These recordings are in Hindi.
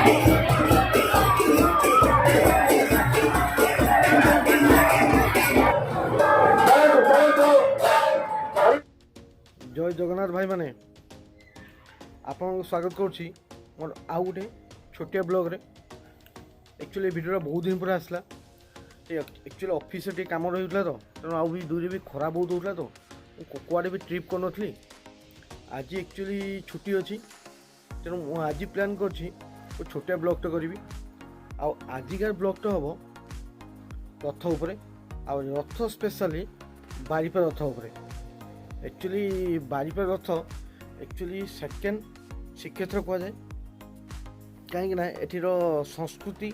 जय जगन्नाथ भाई मैंने आपन स्वागत करुँच मोर आउ गोटे छोटिया ब्लॉग रे। एक्चुअली वीडियो बहुत दिन पर आसला। एक्चुअली ऑफिस टे कम रही तो तेणु आउ भी दूरी भी खरा बहुत होता तो कुआड़े भी ट्रिप कर नी। आज एक्चुअली छुट्टी अच्छी तेणु आज प्लान कर छोटिया ब्लॉगटे करी। आजिकार ब्लॉगटे हम रथ उपरे आ रथ स्पेशली बारिपा रथ उपरे। एक्चुअली बारिपा रथ एक्चुअली सेकेंड श्रीक्षेत्र कह जाए कहीं एठीर संस्कृति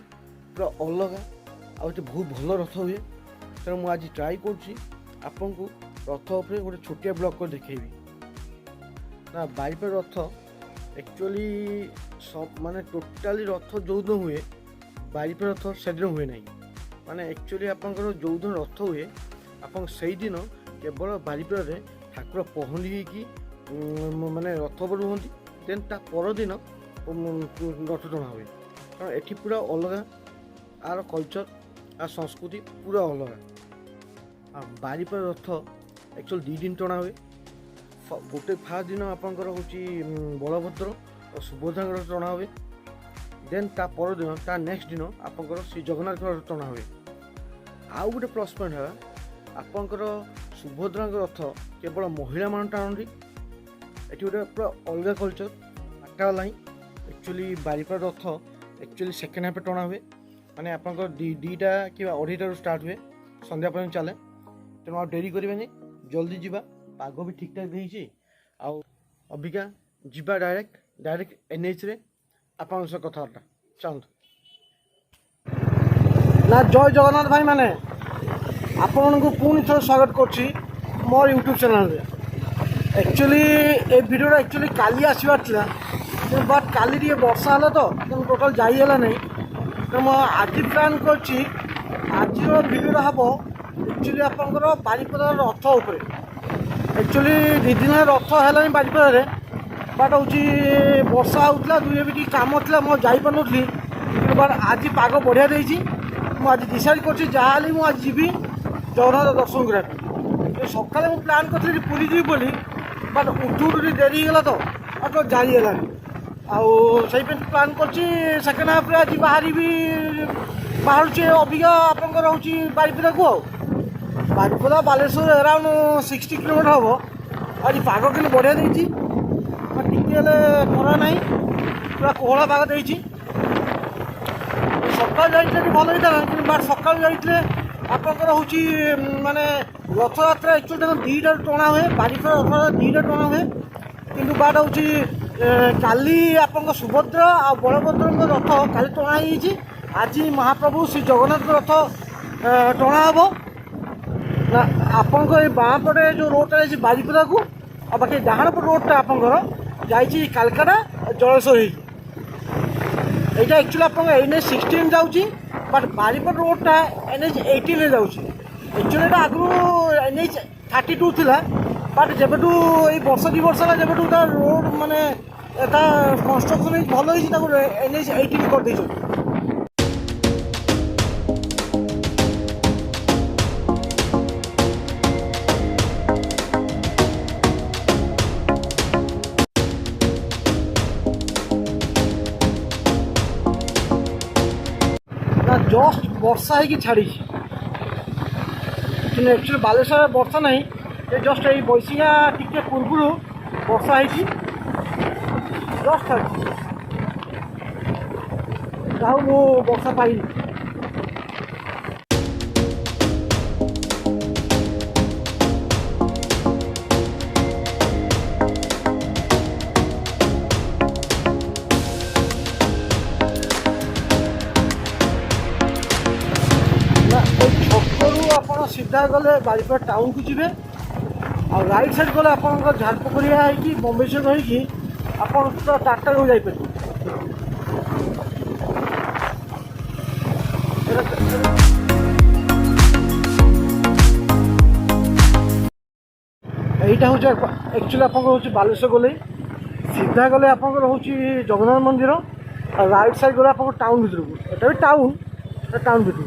पूरा अलग आ बहुत भल रथ हुए। तेणु मुझे आज ट्राई करपन को रथ उपरे गोटे छोटिया ब्लॉग कर देखेबी ना। बारिपा रथ एक्चुअली सब माने टोटाली रथ जो दिन हुए बारिपा रथ से दिन हुए ना। माने एक्चुअली आपंकर जो दिन रथ हुए आप से दिन केवल बारिपा रे ठाकुर पहली कि माने रथ पर रुहति देन ता परदिन रथ टଣା हुए। कारण एठी पूरा अलग आर कल्चर आ संस्कृति पूरा अलग। बारिपा रथ एक्चुअली 2 दिन टଣା हुए। गोटे फास्ट दिन आपंकर हूँ बलभद्र और सुभद्रा रथ टଣା हुए। देन ता परदिन ता नेक्स्ट दिन आपंकर श्री जगन्नाथ रथ टଣା हुए। आउ गोटे प्लस पॉइंट है आपंकर सुभद्रा रथ केवल महिला मान टाणती। ये गोटे पूरा अलग कल्चर आटा लाई। एक्चुअली बारिपा रथ एक्चुअली सेकेंड हाफ टଣା हुए माने आपंकर 2टा कि 2:30 स्टार्ट हुए संध्या पर्यंत चले। तेणु आ डेरी करें जल्दी जीवा। पाग भी ठीक ठाक देती अबिका जीवा डायरेक्ट एनएच रे आप कथबार्ता चलते ना। जय जगन्नाथ भाई मैंने आपण को पुणी थोड़ा स्वागत करुँची मोर यूट्यूब चैनल रे। एक्चुअली ए वीडियो एक्चुअली काली आसबार था बट काली टे वर्षा है तो टोटाल जाइला नहीं। तो आज प्लान कर आज वीडियो हम एक्चुअली आपंकर बारिपदा रथ उपरे। एक्चुअली 2 दिन रथ है बारिपदा रे बट हूँ वर्षा होता दुए भी कम था मुझे जापारी बट आज पाग बढ़िया देती। मुझे डिसाइड कर मुझे जीवी जगन्नाथ दर्शन करने। सकाले मुझे प्लान करी पुरी जी बोली बट उठू डेरी होगा तो जाइला आई प्लान कर सेकेंड हाफ रे आज बाहर भी बाहर अबिका आपंकर हूँ बारिपदा को बारिपदा बालेश्वर अराउंड 60 किलोमीटर हम। आज पाग कि बढ़िया देती टिके खरा ना पूरा कोहला पाग देती। सकाल जाइए भल होता कि बट सकाल जाइए आपंकर हूँ माने रथ यात्रा एक्चुअली 2टा टଣା हुए। बारिपदा रथ 2टा टଣା हुए कि बाट हूँ काली आप सुभद्रा आ बलभद्र रथ काली टଣା ही। आज महाप्रभु श्री जगन्नाथ रथ टଣା हम ना। आपंकर बाँ पटे जो रोडटा जाए बारिपदा को आ बाकी डाहाण पट रोडटा आपंकर जाइए कालकाटा जलेश्वर। यहाँ एक्चुअली आप NH 16 जाऊँगी बट बारिपदा रोडटा NH 18 जाऊँगी। एक्चुअली आगु NH 32 था बट जब ये वर्ष 2 वर्ष है जब रोड माने कंस्ट्रक्शन भल होती NH 18 कर दे। जस्ट वर्षा है कि छाड़ी एक्चुअली बालेश्वर वर्षा नहीं जस्ट ये बैसिया टिके पूर्व वर्षा है जस्ट जाऊ मु वर्षा पाई। आप सीधा गले बारिपदा टाउन को जी आ राइट साइड गले आप झारपोखरिया है बम्बेश्वर रही आप टाटा को जापर। এইটা হচ্ছে एक्चुअली आप बालेश्वर गले सीधा गले आप हूँ जगन्नाथ मंदिर राइट साइड गला आप टाउन भर को एटा भी टाउन भर